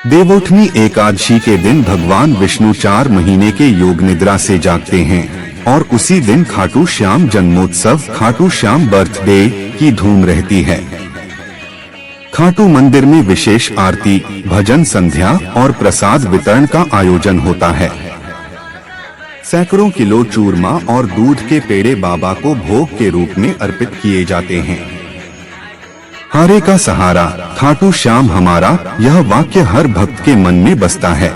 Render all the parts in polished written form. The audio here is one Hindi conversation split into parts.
देवोत्थनी एकादशी के दिन भगवान विष्णु 4 महीने के योग निद्रा से जागते हैं और उसी दिन खाटू श्याम जन्मोत्सव खाटू श्याम बर्थडे की धूम रहती है। खाटू मंदिर में विशेष आरती, भजन संध्या और प्रसाद वितरण का आयोजन होता है। सैकड़ों किलो चूरमा और दूध के पेड़े बाबा को भोग के रूप में अर्पित किए जाते हैं। हारे का सहारा खाटू श्याम हमारा, यह वाक्य हर भक्त के मन में बसता है।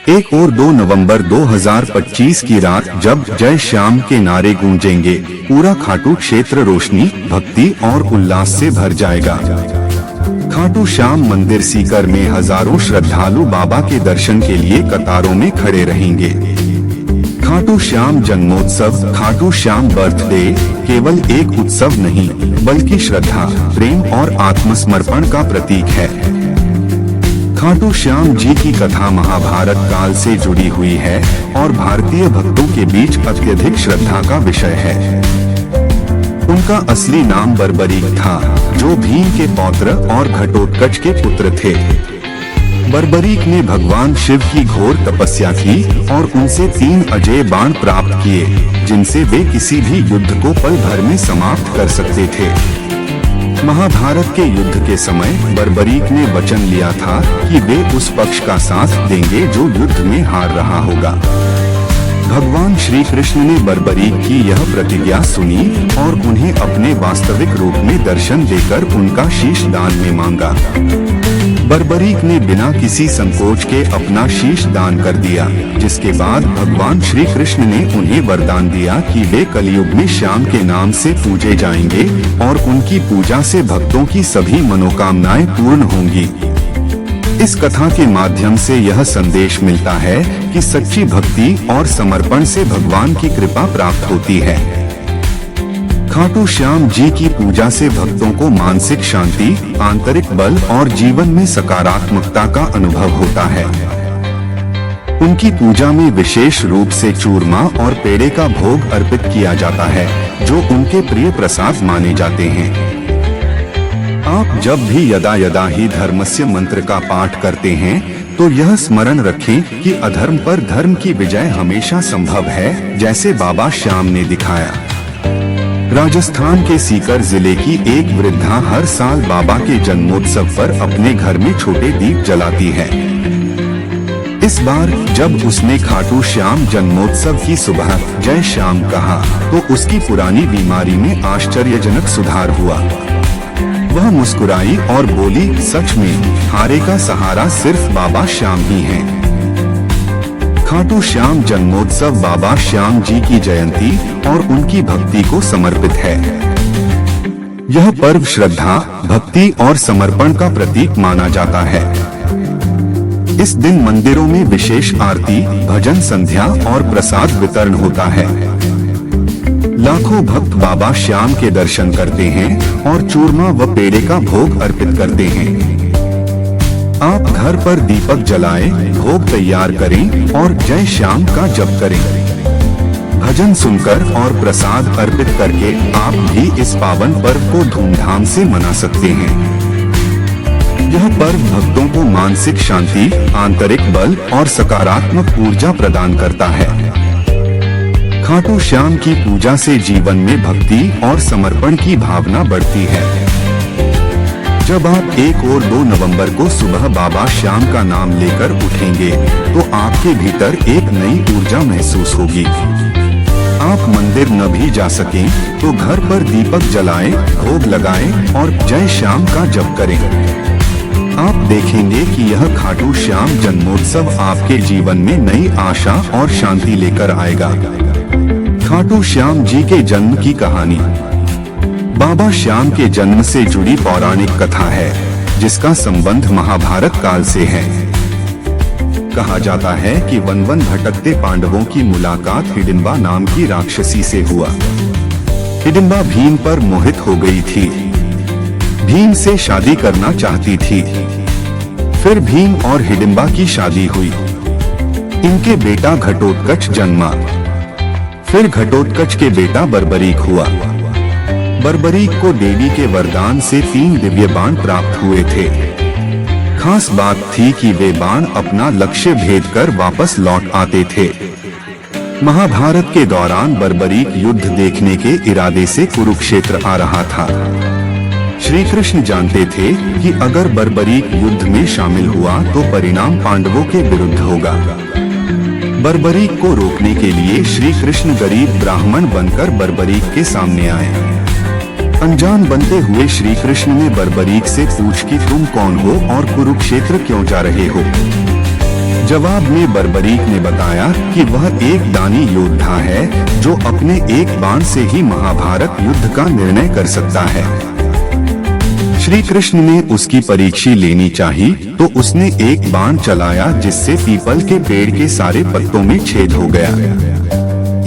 1 और 2 नवंबर 2025 की रात जब जय श्याम के नारे गूंजेंगे, पूरा खाटू क्षेत्र रोशनी, भक्ति और उल्लास से भर जाएगा। खाटू श्याम मंदिर सीकर में हजारों श्रद्धालु बाबा के दर्शन के लिए कतारों में खड़े रहेंगे। खाटू श्याम जन्मोत्सव खाटू श्याम बर्थडे केवल एक उत्सव नहीं, बल्कि श्रद्धा, प्रेम और आत्मसमर्पण का प्रतीक है। खाटू श्याम जी की कथा महाभारत काल से जुड़ी हुई है और भारतीय भक्तों के बीच अत्यधिक श्रद्धा का विषय है। उनका असली नाम बर्बरीक था, जो भीम के पौत्र और घटोत्कच के पुत्र थे। बर्बरीक ने भगवान शिव की घोर तपस्या की और उनसे 3 अजेय बाण प्राप्त किए, जिनसे वे किसी भी युद्ध को पल भर में समाप्त कर सकते थे। महाभारत के युद्ध के समय बर्बरीक ने वचन लिया था कि वे उस पक्ष का साथ देंगे जो युद्ध में हार रहा होगा। भगवान श्री कृष्ण ने बर्बरीक की यह प्रतिज्ञा सुनी और उन्हें अपने वास्तविक रूप में दर्शन देकर उनका शीश दान में मांगा। बर्बरीक ने बिना किसी संकोच के अपना शीश दान कर दिया, जिसके बाद भगवान श्री कृष्ण ने उन्हें वरदान दिया कि वे कलयुग में श्याम के नाम से पूजे जाएंगे और उनकी पूजा से भक्तों की सभी मनोकामनाएं पूर्ण होंगी। इस कथा के माध्यम से यह संदेश मिलता है कि सच्ची भक्ति और समर्पण से भगवान की कृपा प्राप्त होती है। खाटू श्याम जी की पूजा से भक्तों को मानसिक शांति, आंतरिक बल और जीवन में सकारात्मकता का अनुभव होता है। उनकी पूजा में विशेष रूप से चूरमा और पेड़े का भोग अर्पित किया जाता है, जो उनके प्रिय प्रसाद माने जाते हैं। आप जब भी यदा यदा ही धर्मस्य मंत्र का पाठ करते हैं, तो यह स्मरण रखें कि अधर्म पर धर्म की विजय हमेशा संभव है, जैसे बाबा श्याम ने दिखाया। राजस्थान के सीकर जिले की एक वृद्धा हर साल बाबा के जन्मोत्सव पर अपने घर में छोटे दीप जलाती है। इस बार जब उसने खाटू श्याम जन्मोत्सव की सुबह जय श्याम कहा, तो उसकी पुरानी बीमारी में आश्चर्यजनक सुधार हुआ। वह मुस्कुराई और बोली, सच में हारे का सहारा सिर्फ बाबा श्याम ही हैं। खाटू श्याम जन्मोत्सव बाबा श्याम जी की जयंती और उनकी भक्ति को समर्पित है। यह पर्व श्रद्धा, भक्ति और समर्पण का प्रतीक माना जाता है। इस दिन मंदिरों में विशेष आरती, भजन संध्या और प्रसाद वितरण होता है। लाखों भक्त बाबा श्याम के दर्शन करते हैं और चूरमा व पेड़े का भोग अर्पित करते हैं। आप घर पर दीपक जलाएं, भोग तैयार करें और जय श्याम का जप करें। भजन सुनकर और प्रसाद अर्पित करके आप भी इस पावन पर्व को धूमधाम से मना सकते हैं। यह पर्व भक्तों को मानसिक शांति, आंतरिक बल और सकारात्मक ऊर्जा प्रदान करता है। खाटू श्याम की पूजा से जीवन में भक्ति और समर्पण की भावना बढ़ती है। जब आप 1 और 2 नवंबर को सुबह बाबा श्याम का नाम लेकर उठेंगे, तो आपके भीतर एक नई ऊर्जा महसूस होगी। आप मंदिर न भी जा सकें, तो घर पर दीपक जलाएं, भोग लगाएं और जय श्याम का जप करें। आप देखेंगे कि यह खाटू श्याम जन्मोत्सव आपके जीवन में नई आशा और शांति लेकर आएगा। खाटू श्याम जी के जन्म की कहानी। बाबा श्याम के जन्म से जुड़ी पौराणिक कथा है, जिसका संबंध महाभारत काल से है। कहा जाता है कि वन वन भटकते पांडवों की मुलाकात हिडिंबा नाम की राक्षसी से हुआ। हिडिंबा भीम पर मोहित हो गई थी, भीम से शादी करना चाहती थी। फिर भीम और हिडिंबा की शादी हुई। इनके बेटा घटोत्कच जन्मा। फिर घटोत्कच के बेटा बर्बरीक हुआ। बर्बरीक को देवी के वरदान से 3 दिव्य बाण प्राप्त हुए थे। खास बात थी कि वे बाण अपना लक्ष्य भेद कर वापस लौट आते थे। महाभारत के दौरान बर्बरीक युद्ध देखने के इरादे से कुरुक्षेत्र आ रहा था। श्री कृष्ण जानते थे कि अगर बर्बरीक युद्ध में शामिल हुआ तो परिणाम पांडवों के विरुद्ध होगा। बर्बरीक को रोकने के लिए श्री कृष्ण गरीब ब्राह्मण बनकर बर्बरीक के सामने आए। अनजान बनते हुए श्री कृष्ण ने बर्बरीक से पूछ कि तुम कौन हो और कुरुक्षेत्र क्यों जा रहे हो। जवाब में बर्बरीक ने बताया कि वह एक दानी योद्धा है जो अपने एक बाण से ही महाभारत युद्ध का निर्णय कर सकता है। श्री कृष्ण ने उसकी परीक्षा लेनी चाहिए तो उसने एक बाण चलाया जिससे पीपल के पेड़ के सारे पत्तों में छेद हो गया।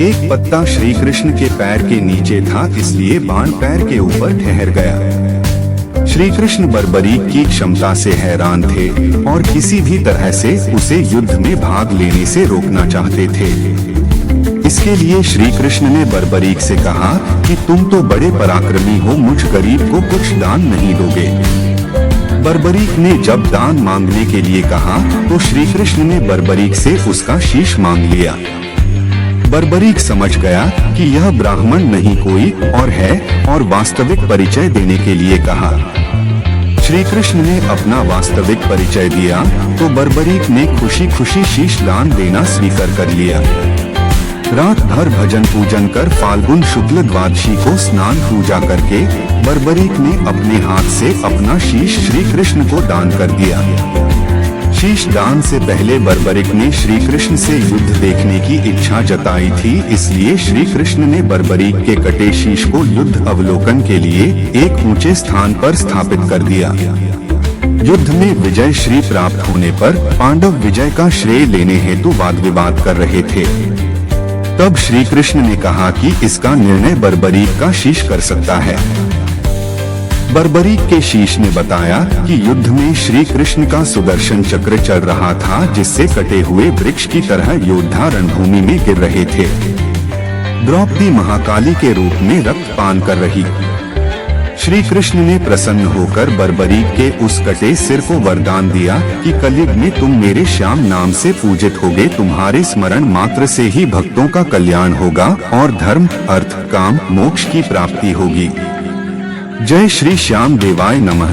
एक पत्ता श्री कृष्ण के पैर के नीचे था, इसलिए बाण पैर के ऊपर ठहर गया। श्री कृष्ण बर्बरीक की क्षमता से हैरान थे और किसी भी तरह से उसे युद्ध में भाग लेने से रोकना चाहते थे। इसके लिए श्री कृष्ण ने बर्बरीक से कहा कि तुम तो बड़े पराक्रमी हो, मुझ गरीब को कुछ दान नहीं दोगे। बर्बरीक ने जब दान मांगने के लिए कहा तो श्री कृष्ण ने बर्बरीक से उसका शीश मांग लिया। बर्बरीक समझ गया कि यह ब्राह्मण नहीं कोई और है और वास्तविक परिचय देने के लिए कहा। श्री कृष्ण ने अपना वास्तविक परिचय दिया तो बर्बरीक ने खुशी खुशी शीश दान देना स्वीकार कर लिया। रात भर भजन पूजन कर फाल्गुन शुक्ल द्वादशी को स्नान पूजा करके बर्बरीक ने अपने हाथ से अपना शीश श्री कृष्ण को दान कर दिया। शीश दान से पहले बर्बरीक ने श्री कृष्ण से युद्ध देखने की इच्छा जताई थी, इसलिए श्री कृष्ण ने बर्बरीक के कटे शीश को युद्ध अवलोकन के लिए एक ऊंचे स्थान पर स्थापित कर दिया। युद्ध में विजय श्री प्राप्त होने पर पांडव विजय का श्रेय लेने हेतु वाद विवाद कर रहे थे। तब श्री कृष्ण ने कहा कि इसका निर्णय बर्बरीक का शीश कर सकता है। बर्बरीक के शीश ने बताया कि युद्ध में श्री कृष्ण का सुदर्शन चक्र चल रहा था, जिससे कटे हुए वृक्ष की तरह योद्धा रणभूमि में गिर रहे थे। द्रौपदी महाकाली के रूप में रक्त पान कर रही। श्री कृष्ण ने प्रसन्न होकर बर्बरीक के उस कटे सिर को वरदान दिया कि कलयुग में तुम मेरे श्याम नाम से पूजित होगे, तुम्हारे स्मरण मात्र से ही भक्तों का कल्याण होगा और धर्म, अर्थ, काम, मोक्ष की प्राप्ति होगी। जय श्री श्याम देवाय नमः।